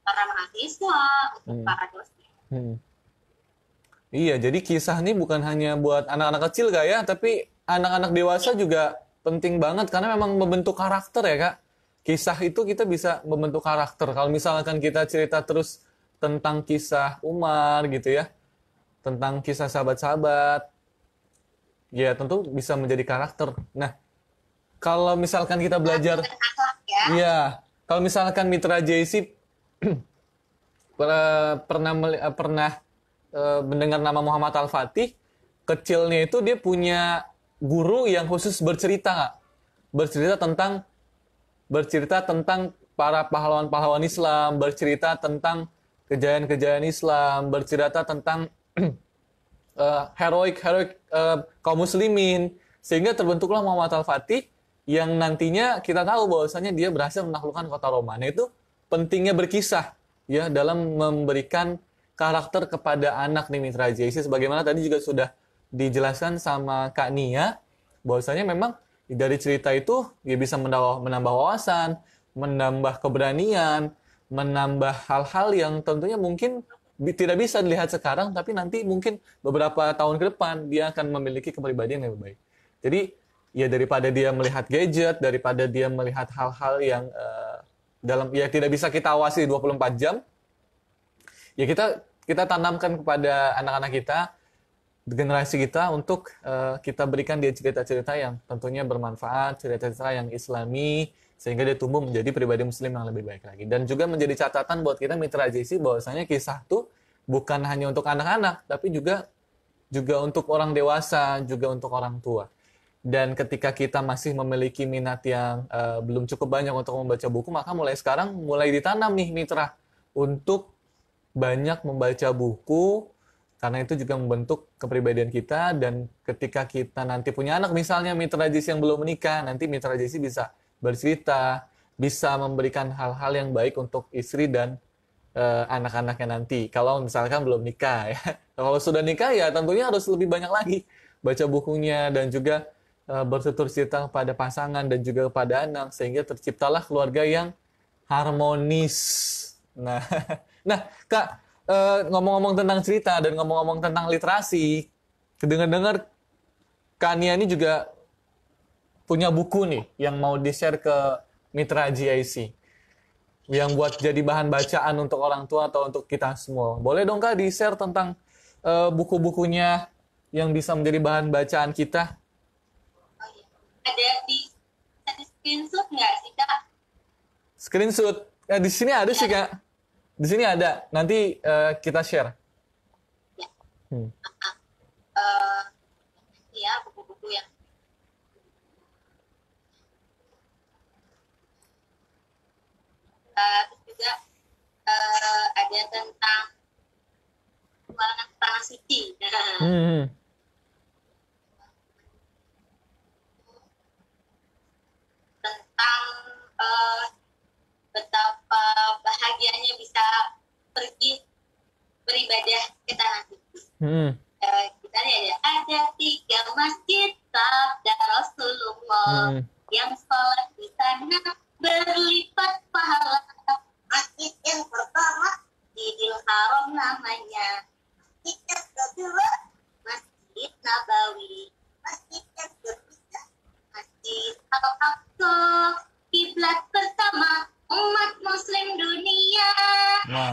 para mahasiswa, untuk para dosen. Iya, jadi kisah ini bukan hanya buat anak-anak kecil Kak ya, tapi anak-anak dewasa juga penting banget karena memang membentuk karakter ya Kak. Kisah itu kita bisa membentuk karakter. Kalau misalkan kita cerita terus tentang kisah Umar gitu ya, tentang kisah sahabat-sahabat, ya tentu bisa menjadi karakter. Nah, kalau misalkan kita belajar, iya, kalau misalkan Mitra JIC pernah mendengar nama Muhammad Al-Fatih, kecilnya itu dia punya guru yang khusus bercerita nggak? Bercerita tentang para pahlawan-pahlawan Islam, bercerita tentang kejayaan-kejayaan Islam, bercerita tentang heroik kaum muslimin, sehingga terbentuklah Muhammad Al-Fatih yang nantinya kita tahu bahwasanya dia berhasil menaklukkan kota Roma. Nah, itu pentingnya berkisah ya dalam memberikan karakter kepada anak nih Mitra JC, sebagaimana tadi juga sudah dijelaskan sama Kak Nia bahwasanya memang dari cerita itu dia bisa menambah wawasan, menambah keberanian, menambah hal-hal yang tentunya mungkin tidak bisa dilihat sekarang, tapi nanti mungkin beberapa tahun ke depan dia akan memiliki kepribadian yang lebih baik. Jadi ya daripada dia melihat gadget, daripada dia melihat hal-hal yang dalam ya tidak bisa kita awasi 24 jam, ya kita tanamkan kepada anak-anak kita, generasi kita, untuk kita berikan dia cerita-cerita yang tentunya bermanfaat, cerita-cerita yang islami, sehingga dia tumbuh menjadi pribadi muslim yang lebih baik lagi. Dan juga menjadi catatan buat kita Mitra JC bahwasanya kisah itu bukan hanya untuk anak-anak, tapi juga untuk orang dewasa, juga untuk orang tua. Dan ketika kita masih memiliki minat yang belum cukup banyak untuk membaca buku, maka mulai sekarang mulai ditanam nih Mitra untuk banyak membaca buku, karena itu juga membentuk kepribadian kita. Dan ketika kita nanti punya anak, misalnya Mitra JC yang belum menikah, nanti Mitra JC bisa bercerita, bisa memberikan hal-hal yang baik untuk istri dan anak-anaknya nanti. Kalau misalkan belum nikah ya. Kalau sudah nikah ya tentunya harus lebih banyak lagi baca bukunya dan juga bertutur cerita kepada pasangan dan juga kepada anak, sehingga terciptalah keluarga yang harmonis. Nah, nah Kak, ngomong-ngomong tentang cerita dan ngomong-ngomong tentang literasi, dengar-dengar Kak Nia ini juga punya buku nih yang mau di-share ke Mitra JIC, yang buat jadi bahan bacaan untuk orang tua atau untuk kita semua. Boleh dong Kak di-share tentang buku-bukunya yang bisa menjadi bahan bacaan kita? Ada di screenshot nggak sih Kak? Screenshot? Di sini ada sih Kak. Di sini ada. Nanti kita share. Ya. Ya, buku-buku yang terus juga ada tentang petualangan tanah suci. Tentang betapa bahagianya bisa pergi beribadah ke tanah suci. Kita lihat ada 3 masjid sabda Rasulullah yang sholat di sana berlipat pahala. Masjid yang pertama Masjidil Haram namanya. Masjid yang kedua Masjid Nabawi. Masjid yang ketiga Masjid Al-Aqsa, kiblat pertama umat muslim dunia.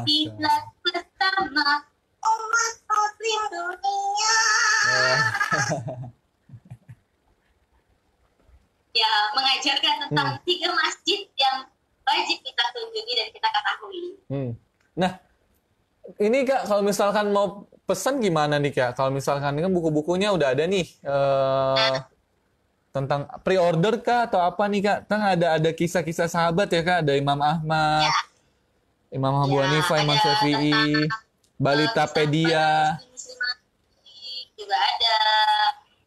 Kiblat pertama umat muslim dunia. Ya, mengajarkan tentang 3 masjid yang wajib kita kunjungi dan kita ketahui. Nah, ini Kak, kalau misalkan mau pesan gimana nih Kak? Kalau misalkan ini kan buku-bukunya udah ada nih, tentang pre-order Kak atau apa nih Kak? Kan ada kisah-kisah sahabat ya Kak, ada Imam Ahmad, Imam Abu Hanifah, Imam Syafi'i, Balitapedia. Juga ada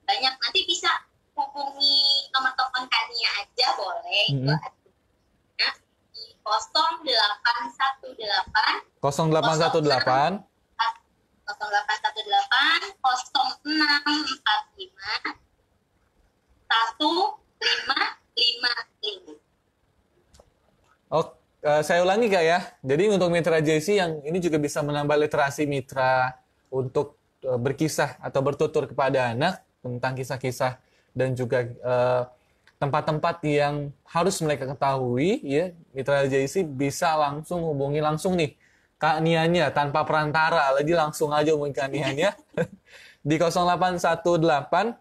banyak, nanti bisa hubungi nomor telepon Kania aja boleh. Itu ada di 0818 0818 0645 1555. Oh, saya ulangi Kak ya. Jadi untuk Mitra JC yang ini juga bisa menambah literasi Mitra untuk berkisah atau bertutur kepada anak tentang kisah-kisah dan juga tempat-tempat yang harus mereka ketahui ya. Mitra JC bisa langsung hubungi langsung nih Kak Nianya tanpa perantara, lagi langsung aja hubungi Kak Nianya di 0818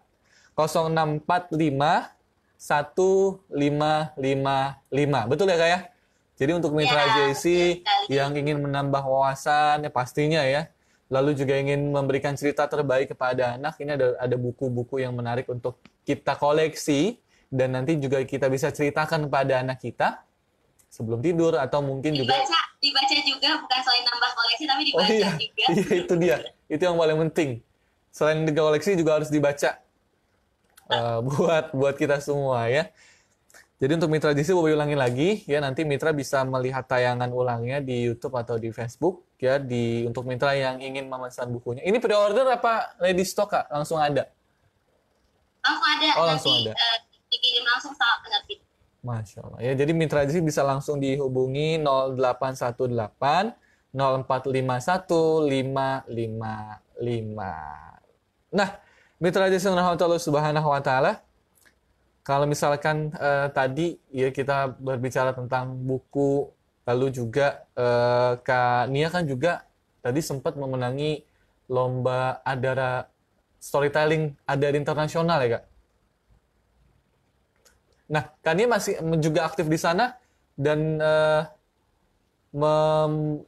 0645 1555. Betul ya Kak ya? Jadi untuk Mitra JC yang ingin menambah wawasan ya pastinya ya, lalu juga ingin memberikan cerita terbaik kepada anak, ini ada buku-buku yang menarik untuk kita koleksi dan nanti juga kita bisa ceritakan kepada anak kita sebelum tidur atau mungkin dibaca juga, bukan selain nambah koleksi tapi dibaca juga. Iya, itu dia. Itu yang paling penting. Selain dikoleksi juga harus dibaca. buat kita semua ya. Jadi untuk Mitra JC Bobo ulangin lagi ya, nanti Mitra bisa melihat tayangan ulangnya di YouTube atau di Facebook ya, untuk Mitra yang ingin memesan bukunya. Ini pre-order apa ready stock Kak? Langsung ada? Langsung ada. Oh, langsung ada. Dikirim langsung sama penerbit. Masya Allah. Ya, jadi Mitra JC bisa langsung dihubungi 0818 0451 555. Nah, Mitra JC rahmatullah subhanahu wa ta'ala, kalau misalkan tadi ya kita berbicara tentang buku, lalu juga Kak Nia kan juga tadi sempat memenangi lomba Adara Storytelling Adara Internasional ya Kak? Nah, Kak Nia masih juga aktif di sana dan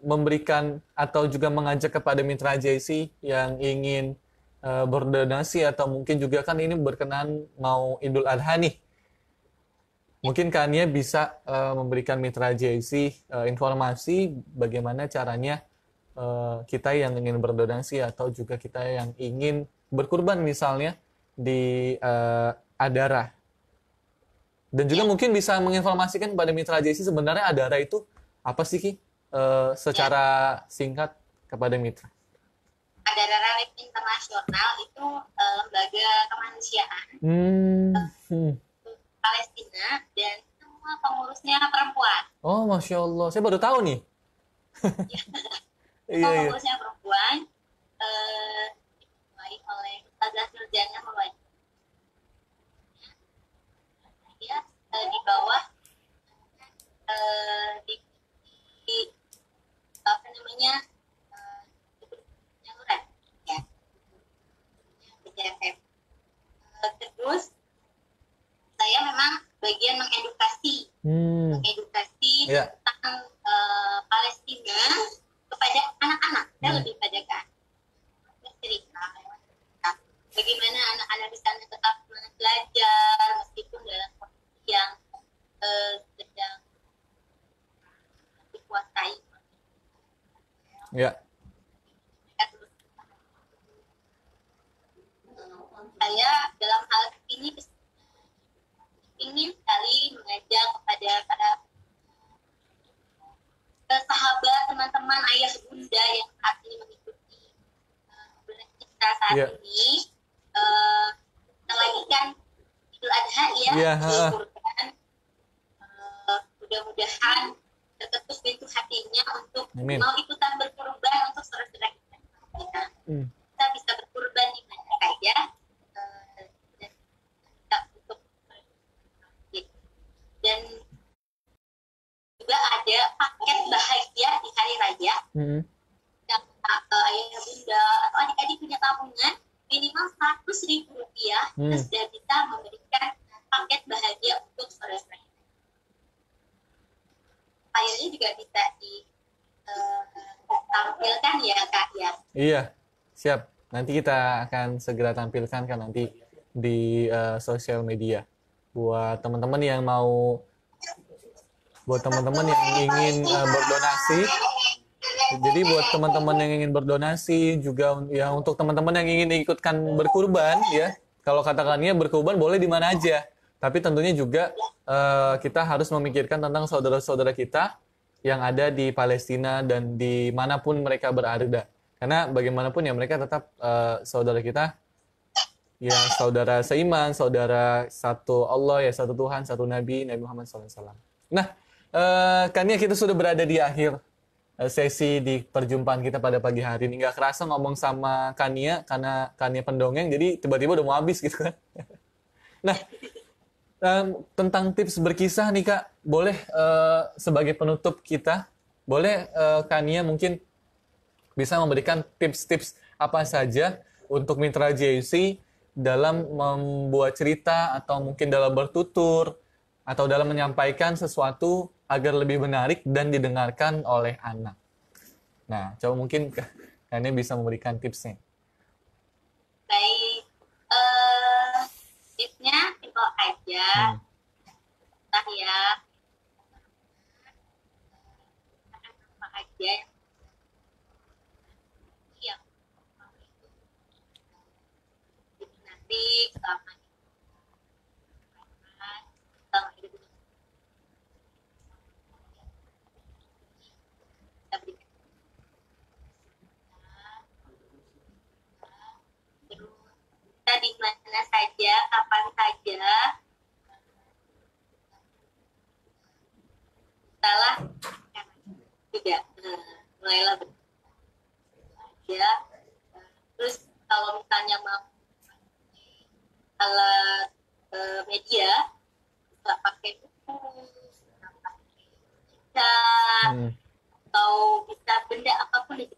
memberikan atau juga mengajak kepada Mitra JC yang ingin berdonasi, atau mungkin juga kan ini berkenan mau Idul Adha nih. Mungkin Kak Nia bisa memberikan Mitra JC informasi bagaimana caranya kita yang ingin berdonasi atau juga kita yang ingin berkurban misalnya di Adara. Dan juga mungkin bisa menginformasikan kepada Mitra JC sebenarnya Adara itu apa sih Ki? Secara singkat kepada Mitra. Adara Relief Internasional itu lembaga kemanusiaan Palestina dan semua pengurusnya perempuan. Oh, Masya Allah. Saya baru tahu nih. Semua pengurusnya perempuan dimulai oleh Ustazah Nurjana Mawadi. Dia di bawah di apa namanya penyaluran ya BCFM. Terus saya memang bagian mengedukasi tentang Palestina kepada anak-anak. Saya lebih pada kan bercerita bagaimana anak-anak di sana tetap belajar meskipun dalam kondisi yang sedang dikuasai. Ya. Saya dalam hal ini ingin sekali mengajak kepada para sahabat, teman-teman, ayah bunda yang saat ini mengikuti bulan kita saat ini, kita lagi kan Idul Adha ya, kurban. Mudah-mudahan terketuk pintu hatinya untuk mau ikutan berkurban untuk saudara-saudara kita. Kita bisa berkurban di mana saja. Dan juga ada paket bahagia di hari raya yang ayah bunda atau adik-adik punya tabungan minimal Rp100.000 terus sudah bisa memberikan paket bahagia untuk saudara-saudara. Filenya juga bisa ditampilkan ya Kak ya. Iya, siap. Nanti kita akan segera tampilkan kan nanti di sosial media. Buat teman-teman yang ingin berdonasi. Jadi buat teman-teman yang ingin berdonasi juga ya, untuk teman-teman yang ingin ikutkan berkurban ya. Kalau katakannya berkurban boleh di mana aja. Tapi tentunya juga kita harus memikirkan tentang saudara-saudara kita yang ada di Palestina dan dimanapun mereka berada. Karena bagaimanapun ya mereka tetap saudara kita. Ya, saudara seiman, saudara satu Allah, ya satu Tuhan, satu Nabi Muhammad SAW. Nah, kan ya kita sudah berada di akhir sesi di perjumpaan kita pada pagi hari ini. Nggak kerasa ngomong sama Kania, karena Kania pendongeng, jadi tiba-tiba udah mau habis gitu kan. Nah, tentang tips berkisah nih Kak, boleh sebagai penutup kita, boleh Kania mungkin bisa memberikan tips-tips apa saja untuk Mitra JC dalam membuat cerita atau mungkin dalam bertutur atau dalam menyampaikan sesuatu agar lebih menarik dan didengarkan oleh anak. Nah, coba mungkin Kania bisa memberikan tipsnya. Baik, tipsnya simpel aja. Nah ya, apa aja yang nanti selama saja, kapan saja. Salah tidak mulailah ya. Terus kalau misalnya mau alat media, bisa pakai buku, bisa pakai cat, atau bisa benda apapun itu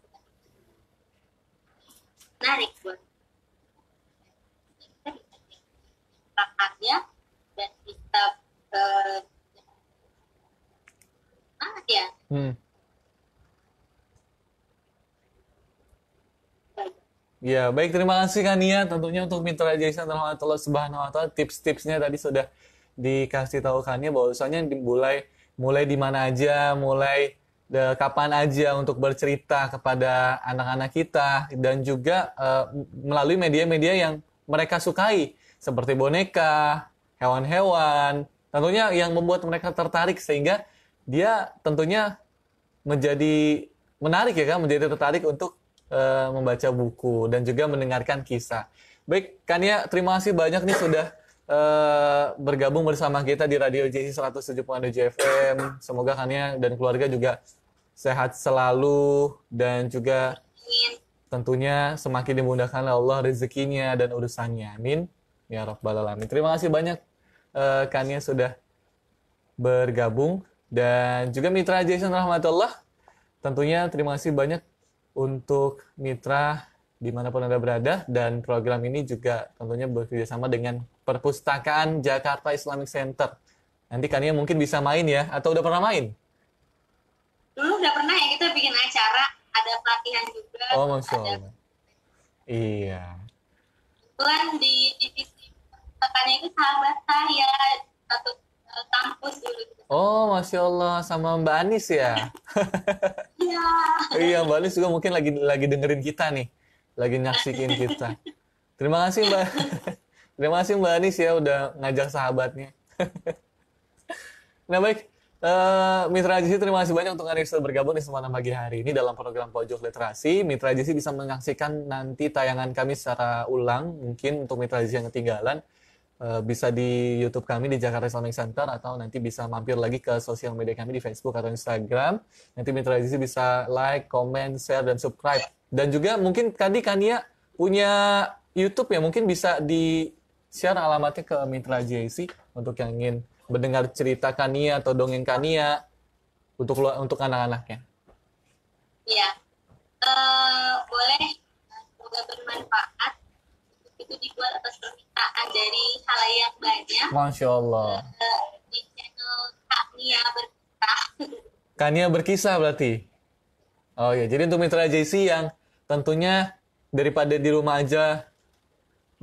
menarik buat kakaknya dan bisa ya. Ya, baik, terima kasih Kania. Tentunya untuk Mitra Jason Allah Subhanahu wa taala, tips-tipsnya tadi sudah dikasih tahu Kania bahwasanya mulai di mana aja, kapan aja untuk bercerita kepada anak-anak kita dan juga melalui media-media yang mereka sukai seperti boneka, hewan-hewan, tentunya yang membuat mereka tertarik sehingga dia tentunya menjadi menarik ya kan, menjadi tertarik untuk membaca buku dan juga mendengarkan kisah. Baik, Kania, terima kasih banyak nih sudah bergabung bersama kita di Radio JC 107.7 FM. Semoga Kania dan keluarga juga sehat selalu dan juga tentunya semakin dimudahkan oleh Allah rezekinya dan urusannya. Amin. Ya Rabbal Alamin. Terima kasih banyak Kania sudah bergabung dan juga Mitra Jason Rahmatullah. Tentunya terima kasih banyak untuk Mitra dimanapun Anda berada, dan program ini juga tentunya bekerjasama dengan Perpustakaan Jakarta Islamic Center. Nanti Kania mungkin bisa main ya, atau udah pernah main? Dulu udah pernah ya, kita bikin acara, ada pelatihan juga. Oh, Masya Allah. Iya. Kebetulan di divisi perpustakaannya itu sahabat saya, satu kampus dulu. Oh, Masya Allah, sama Mbak Anis ya? Iya. Iya, Mbak Anis juga mungkin lagi dengerin kita nih. Lagi nyaksikin kita. Terima kasih Mbak. Terima kasih Mbak Anis ya udah ngajak sahabatnya. Nah baik, Mitra JC terima kasih banyak untuk Anda yang sudah bergabung di kesempatan pagi hari ini dalam program Pojok Literasi. Mitra JC bisa menyaksikan nanti tayangan kami secara ulang, mungkin untuk Mitra JC yang ketinggalan. Bisa di YouTube kami di Jakarta Islamic Center, atau nanti bisa mampir lagi ke sosial media kami di Facebook atau Instagram. Nanti Mitra JC bisa like, comment, share, dan subscribe. Dan juga mungkin tadi Kania punya YouTube ya, mungkin bisa di-share alamatnya ke Mitra JC untuk yang ingin mendengar cerita Kania atau dongeng Kania untuk anak-anaknya. Iya, boleh, semoga bermanfaat. Itu dibuat atas permintaan dari halayak banyak. Masya Allah. Di channel Kania Berkisah. Kania Berkisah berarti? Oh ya, jadi untuk Mitra JC yang tentunya daripada di rumah aja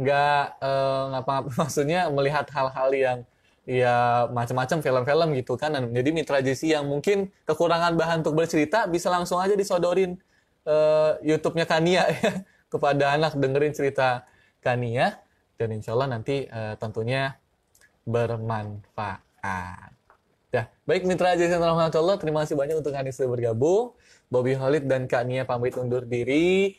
nggak ngapa-ngapa, maksudnya melihat hal-hal yang ya macam-macam film-film gitu kan. Jadi Mitra JC yang mungkin kekurangan bahan untuk bercerita bisa langsung aja disodorin YouTube-nya Kania ya, kepada anak, dengerin cerita Kania, dan insya Allah nanti tentunya bermanfaat. Ya, baik Mitra JC Rahmatullah, terima kasih banyak untuk Kania sudah bergabung. Bobby Khalid dan Kania pamit undur diri.